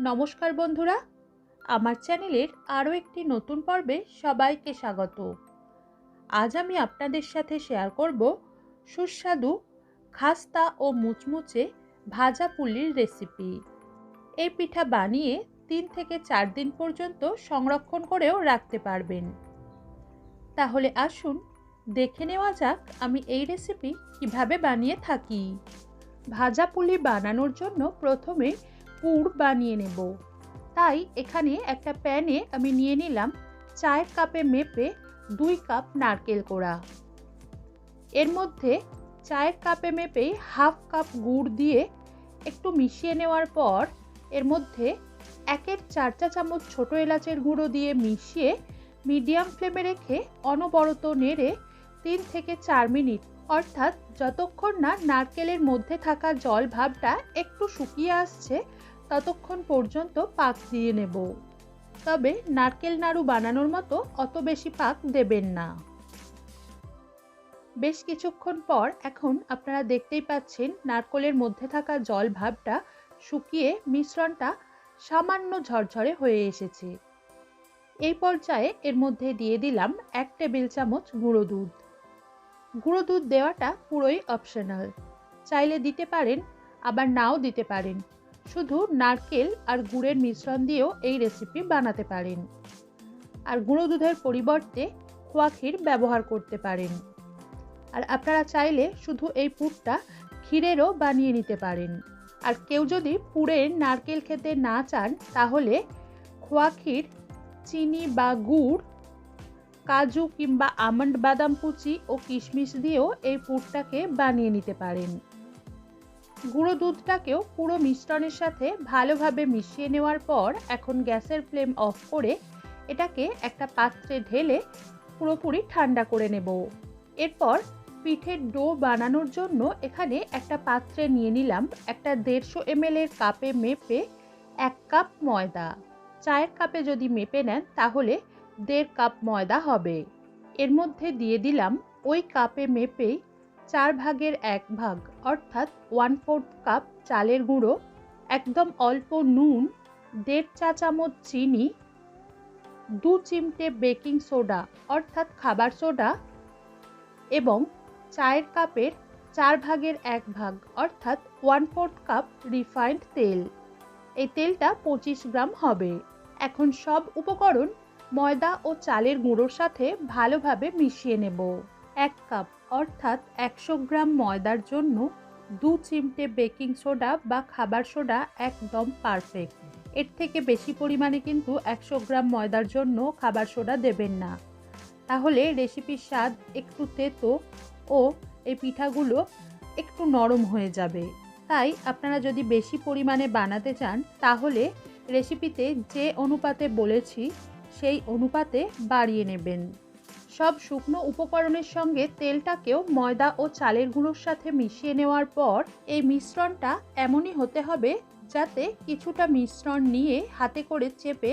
নমস্কার বন্ধুরা, আমার চ্যানেলের আরও একটি নতুন পর্বে সবাইকে স্বাগত। আজ আমি আপনাদের সাথে শেয়ার করব সুস্বাদু খাস্তা ও মুচমুচে ভাজা পুলির রেসিপি। এই পিঠা বানিয়ে 3 থেকে 4 দিন পর্যন্ত সংরক্ষণ করেও রাখতে পারবেন। তাহলে আসুন দেখে নেওয়া যাক আমি এই রেসিপি কিভাবে বানিয়ে থাকি। ভাজা পুলি বানানোর জন্য প্রথমে পুর বানিয়ে নেব। তাই এখানে একটা প্যানে আমি নিয়ে নিলাম চায়ের কাপে মেপে 2 কাপ নারকেল কোড়া। এর মধ্যে চায়ের কাপে মেপে হাফ কাপ গুড় দিয়ে একটু মিশিয়ে নেওয়ার পর এর মধ্যে 1/4 চা চামচ ছোটো এলাচের গুঁড়ো দিয়ে মিশিয়ে মিডিয়াম ফ্লেমে রেখে অনবরত নেড়ে 3 থেকে 4 মিনিট অর্থাৎ যতক্ষণ না নারকেলের মধ্যে থাকা জল ভাবটা একটু শুকিয়ে আসছে ততক্ষণ পর্যন্ত পাক দিয়ে নেব। তবে নারকেল নাড়ু বানানোর মতো অত বেশি পাক দেবেন না। বেশ কিছুক্ষণ পর এখন আপনারা দেখতেই পাচ্ছেন নারকেলের মধ্যে থাকা জল ভাবটা শুকিয়ে মিশ্রণটা সামান্য ঝরঝরে হয়ে এসেছে। এই পর্যায়ে এর মধ্যে দিয়ে দিলাম 1 টেবিল চামচ গুঁড়ো দুধ। গুঁড়ো দুধ দেওয়াটা পুরোই অপশনাল, চাইলে দিতে পারেন আবার নাও দিতে পারেন। শুধু নারকেল আর গুড়ের মিশ্রণ দিয়েও এই রেসিপি বানাতে পারেন। আর গুঁড়ো দুধের পরিবর্তে খোয়া ক্ষীর ব্যবহার করতে পারেন। আর আপনারা চাইলে শুধু এই পুরটা ক্ষীরেরও বানিয়ে নিতে পারেন। আর কেউ যদি পুরের নারকেল খেতে না চান তাহলে খোয়া ক্ষীর, চিনি বা গুড়, কাজু কিংবা আমন্ড বাদাম কুচি ও কিশমিশ দিয়েও এই পুরটাকে বানিয়ে নিতে পারেন। গুঁড়ো দুধটাকেও পুরো মিশ্রণের সাথে ভালোভাবে মিশিয়ে নেওয়ার পর এখন গ্যাসের ফ্লেম অফ করে এটাকে একটা পাত্রে ঢেলে পুরোপুরি ঠান্ডা করে নেব। এরপর পিঠের ডো বানানোর জন্য এখানে একটা পাত্রে নিয়ে নিলাম একটা 150 ml এর কাপে মেপে 1 কাপ ময়দা। চায়ের কাপে যদি মেপে নেন তাহলে 1.5 কাপ ময়দা হবে। এর মধ্যে দিয়ে দিলাম ওই কাপে মেপেই 4 ভাগের 1 ভাগ অর্থাৎ 1/4 কাপ চালের গুঁড়ো, একদম অল্প নুন, 1.5 চা চামচ চিনি, 2 চিমটে বেকিং সোডা অর্থাৎ খাবার সোডা এবং চায়ের কাপের 4 ভাগের 1 ভাগ অর্থাৎ 1/4 কাপ রিফাইন্ড তেল। এই তেলটা 25 গ্রাম হবে। এখন সব উপকরণ ময়দা ও চালের গুঁড়োর সাথে ভালোভাবে মিশিয়ে নেব। 1 কাপ অর্থাৎ 100 গ্রাম ময়দার জন্য 2 চিমটে বেকিং সোডা বা খাবার সোডা একদম পারফেক্ট। এর থেকে বেশি পরিমাণে কিন্তু 100 গ্রাম ময়দার জন্য খাবার সোডা দেবেন না, তাহলে রেসিপির স্বাদ একটু তেতো ও এই পিঠাগুলো একটু নরম হয়ে যাবে। তাই আপনারা যদি বেশি পরিমাণে বানাতে চান তাহলে রেসিপিতে যে অনুপাতে বলেছি সেই অনুপাতে বাড়িয়ে নেবেন। সব শুকনো উপকরণের সঙ্গে তেলটাকেও ময়দা ও চালের গুঁড়োর সাথে মিশিয়ে নেওয়ার পর এই মিশ্রণটা এমনই হতে হবে যাতে কিছুটা মিশ্রণ নিয়ে হাতে করে চেপে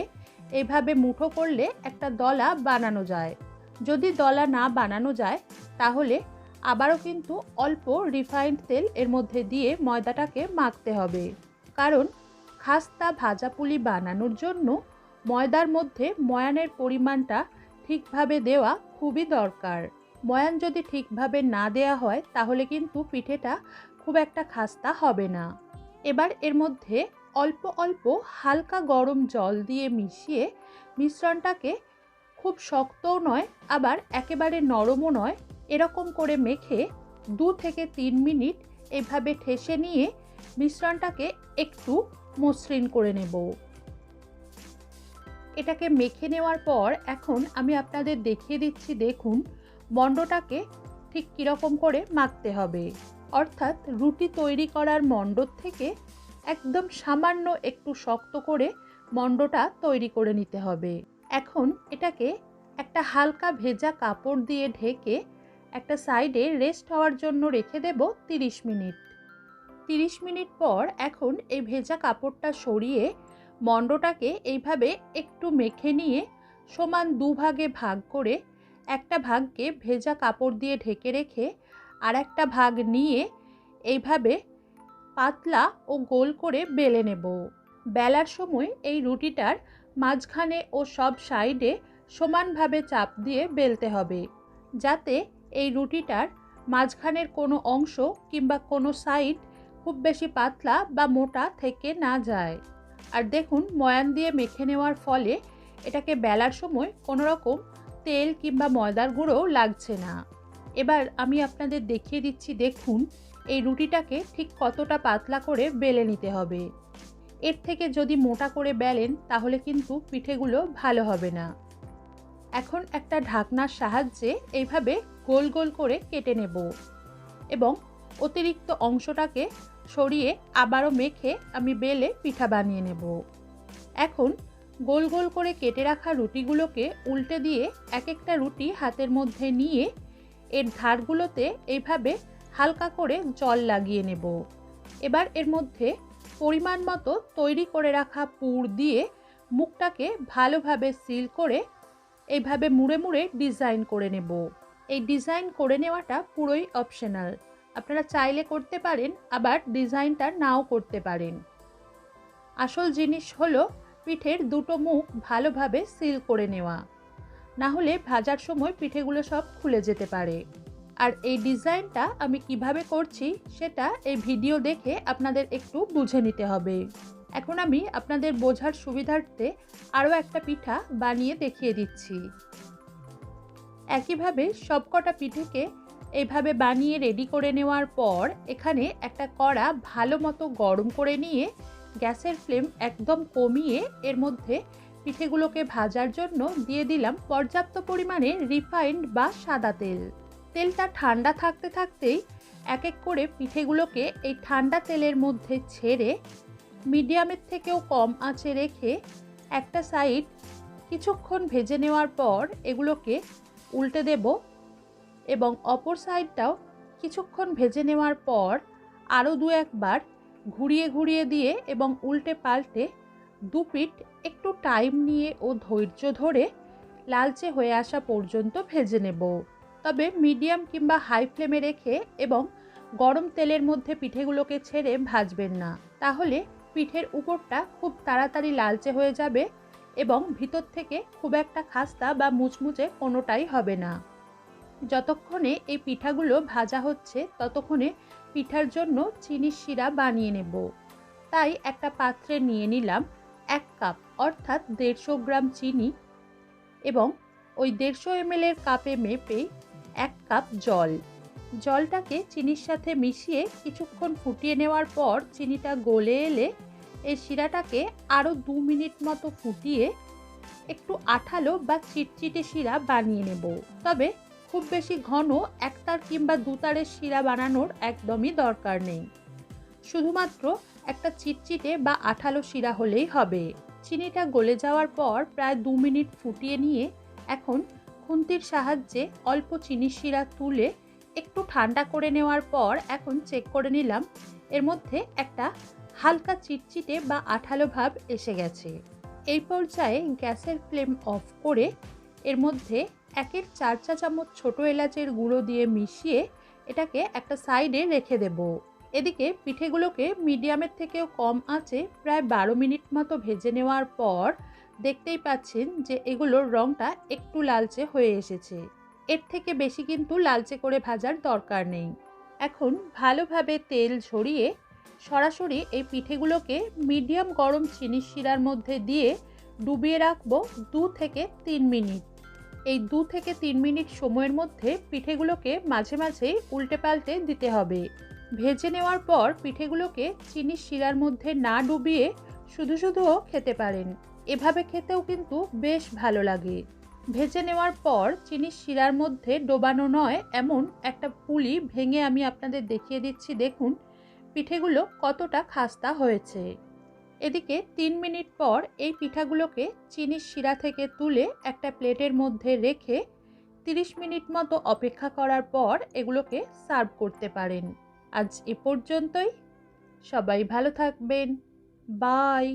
এইভাবে মুঠো করলে একটা দলা বানানো যায়। যদি দলা না বানানো যায় তাহলে আবারও কিন্তু অল্প রিফাইন্ড তেল এর মধ্যে দিয়ে ময়দাটাকে মাখতে হবে। কারণ খাস্তা ভাজা পুলি বানানোর জন্য ময়দার মধ্যে ময়ানের পরিমাণটা ঠিকভাবে দেওয়া খুবই দরকার। ময়ান যদি ঠিকভাবে না দেওয়া হয় তাহলে কিন্তু পিঠেটা খুব একটা খাস্তা হবে না। এবার এর মধ্যে অল্প অল্প হালকা গরম জল দিয়ে মিশিয়ে মিশ্রণটাকে খুব শক্তও নয় আবার একেবারে নরমও নয় এরকম করে মেখে 2 থেকে 3 মিনিট এইভাবে ঠেসে নিয়ে মিশ্রণটাকে একটু মসৃণ করে নেব। এটাকে মেখে নেওয়ার পর এখন আমি আপনাদের দেখিয়ে দিচ্ছি, দেখুন মণ্ডটাকে ঠিক কীরকম করে মাখতে হবে। অর্থাৎ রুটি তৈরি করার মণ্ডর থেকে একদম সামান্য একটু শক্ত করে মণ্ডটা তৈরি করে নিতে হবে। এখন এটাকে একটা হালকা ভেজা কাপড় দিয়ে ঢেকে একটা সাইডে রেস্ট হওয়ার জন্য রেখে দেব 30 মিনিট। 30 মিনিট পর এখন এই ভেজা কাপড়টা সরিয়ে মণ্ডটাকে এইভাবে একটু মেখে নিয়ে সমান 2 ভাগে ভাগ করে একটা ভাগকে ভেজা কাপড় দিয়ে ঢেকে রেখে আর একটা ভাগ নিয়ে এইভাবে পাতলা ও গোল করে বেলে নেব। বেলার সময় এই রুটিটার মাঝখানে ও সব সাইডে সমানভাবে চাপ দিয়ে বেলতে হবে, যাতে এই রুটিটার মাঝখানের কোনো অংশ কিংবা কোনো সাইড খুব বেশি পাতলা বা মোটা থেকে না যায়। আর দেখুন, ময়ান দিয়ে মেখে নেওয়ার ফলে এটাকে বেলার সময় কোনো রকম তেল কিংবা ময়দার গুঁড়ো লাগছে না। এবার আমি আপনাদের দেখিয়ে দিচ্ছি, দেখুন এই রুটিটাকে ঠিক কতটা পাতলা করে বেলে নিতে হবে। এর থেকে যদি মোটা করে বেলেন তাহলে কিন্তু পিঠেগুলো ভালো হবে না। এখন একটা ঢাকনার সাহায্যে এইভাবে গোল গোল করে কেটে নেব এবং অতিরিক্ত অংশটাকে সরিয়ে আবারও মেখে আমি বেলে পিঠা বানিয়ে নেব। এখন গোল গোল করে কেটে রাখা রুটিগুলোকে উল্টে দিয়ে এক একটা রুটি হাতের মধ্যে নিয়ে এর ধারগুলোতে এইভাবে হালকা করে জল লাগিয়ে নেব। এবার এর মধ্যে পরিমাণ মতো তৈরি করে রাখা পুর দিয়ে মুখটাকে ভালোভাবে সিল করে এইভাবে মুড়ে মুড়ে ডিজাইন করে নেব। এই ডিজাইন করে নেওয়াটা পুরোই অপশনাল, আপনারা চাইলে করতে পারেন, আবার ডিজাইনটা নাও করতে পারেন। আসল জিনিস হলো পিঠের দুটো মুখ ভালোভাবে সিল করে নেওয়া, না হলে ভাজার সময় পিঠেগুলো সব খুলে যেতে পারে। আর এই ডিজাইনটা আমি কিভাবে করছি সেটা এই ভিডিও দেখে আপনাদের একটু বুঝে নিতে হবে। এখন আমি আপনাদের বোঝার সুবিধার্থে আরও একটা পিঠা বানিয়ে দেখিয়ে দিচ্ছি। একইভাবে সবকটা পিঠেকে এইভাবে বানিয়ে রেডি করে নেওয়ার পর এখানে একটা কড়া ভালো মতো গরম করে নিয়ে গ্যাসের ফ্লেম একদম কমিয়ে এর মধ্যে পিঠেগুলোকে ভাজার জন্য দিয়ে দিলাম পর্যাপ্ত পরিমাণে রিফাইন্ড বা সাদা তেল। তেলটা ঠান্ডা থাকতে থাকতেই এক এক করে পিঠেগুলোকে এই ঠান্ডা তেলের মধ্যে ছেড়ে মিডিয়ামের থেকেও কম আঁচে রেখে একটা সাইড কিছুক্ষণ ভেজে নেওয়ার পর এগুলোকে উল্টে দেব এবং অপর সাইডটাও কিছুক্ষণ ভেজে নেওয়ার পর আরও দু একবার ঘুরিয়ে ঘুরিয়ে দিয়ে এবং উল্টে পাল্টে দু পিঠ একটু টাইম নিয়ে ও ধৈর্য ধরে লালচে হয়ে আসা পর্যন্ত ভেজে নেব। তবে মিডিয়াম কিংবা হাই ফ্লেমে রেখে এবং গরম তেলের মধ্যে পিঠেগুলোকে ছেড়ে ভাজবেন না, তাহলে পিঠের উপরটা খুব তাড়াতাড়ি লালচে হয়ে যাবে এবং ভিতর থেকে খুব একটা খাস্তা বা মুচমুচে কোনোটাই হবে না। যতক্ষণে এই পিঠাগুলো ভাজা হচ্ছে ততক্ষণে পিঠার জন্য চিনির শিরা বানিয়ে নেব। তাই একটা পাত্রে নিয়ে নিলাম 1 কাপ অর্থাৎ 150 গ্রাম চিনি এবং ওই 150 ml এর কাপে মেপে 1 কাপ জল। জলটাকে চিনির সাথে মিশিয়ে কিছুক্ষণ ফুটিয়ে নেওয়ার পর চিনিটা গলে এলে এই শিরাটাকে আরও 2 মিনিট মতো ফুটিয়ে একটু আঠালো বা চিটচিটে শিরা বানিয়ে নেব। তবে খুব বেশি ঘন একতার কিংবা দুতারের শিরা বানানোর একদমই দরকার নেই, শুধুমাত্র একটা চিটচিটে বা আঠালো শিরা হলেই হবে। চিনিটা গলে যাওয়ার পর প্রায় 2 মিনিট ফুটিয়ে নিয়ে এখন খুন্তির সাহায্যে অল্প চিনির শিরা তুলে একটু ঠান্ডা করে নেওয়ার পর এখন চেক করে নিলাম এর মধ্যে একটা হালকা চিটচিটে বা আঠালো ভাব এসে গেছে। এই পর্যায়ে গ্যাসের ফ্লেম অফ করে এর মধ্যে 1/4 চা চামচ ছোটো এলাচের গুঁড়ো দিয়ে মিশিয়ে এটাকে একটা সাইডে রেখে দেব। এদিকে পিঠেগুলোকে মিডিয়ামের থেকেও কম আঁচে প্রায় 12 মিনিট মতো ভেজে নেওয়ার পর দেখতেই পাচ্ছেন যে এগুলোর রঙটা একটু লালচে হয়ে এসেছে। এর থেকে বেশি কিন্তু লালচে করে ভাজার দরকার নেই। এখন ভালোভাবে তেল ঝরিয়ে সরাসরি এই পিঠেগুলোকে মিডিয়াম গরম চিনির শিরার মধ্যে দিয়ে ডুবিয়ে রাখবো 2 থেকে 3 মিনিট। এই 2 থেকে 3 মিনিট সময়ের মধ্যে পিঠেগুলোকে মাঝে মাঝেই উল্টে পাল্টে দিতে হবে। ভেজে নেওয়ার পর পিঠেগুলোকে চিনির শিরার মধ্যে না ডুবিয়ে শুধু শুধুও খেতে পারেন, এভাবে খেতেও কিন্তু বেশ ভালো লাগে। ভেজে নেওয়ার পর চিনির শিরার মধ্যে ডোবানো নয় এমন একটা পুলি ভেঙে আমি আপনাদের দেখিয়ে দিচ্ছি, দেখুন পিঠেগুলো কতটা খাস্তা হয়েছে। এদিকে 3 মিনিট পর এই পিঠাগুলোকে চিনির শিরা থেকে তুলে একটা প্লেটের মধ্যে রেখে 30 মিনিট মতো অপেক্ষা করার পর এগুলোকে সার্ভ করতে পারেন। আজ এ পর্যন্তই, সবাই ভালো থাকবেন, বাই।